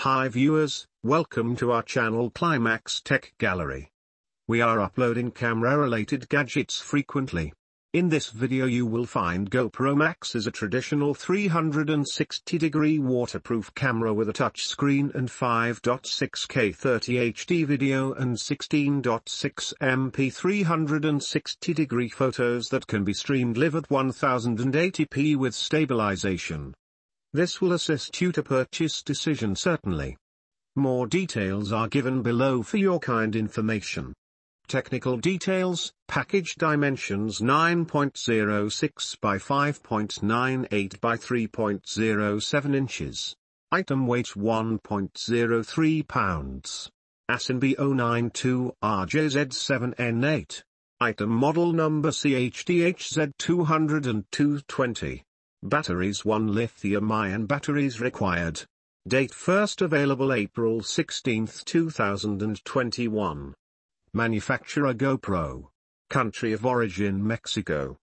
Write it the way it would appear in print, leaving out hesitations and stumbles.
Hi viewers, welcome to our channel Climax Tech Gallery. We are uploading camera-related gadgets frequently. In this video you will find GoPro Max is a traditional 360-degree waterproof camera with a touchscreen and 5.6K 30 HD video and 16.6 MP 360-degree photos that can be streamed live at 1080p with stabilization. This will assist you to purchase decision certainly. More details are given below for your kind information. Technical details: package dimensions 9.06 by 5.98 by 3.07 inches. Item weight 1.03 pounds. ASIN B092RJZ7N8. Item model number CHDHZ20220. Batteries: 1 lithium-ion batteries required. Date first available April 16, 2021. Manufacturer GoPro. Country of origin Mexico.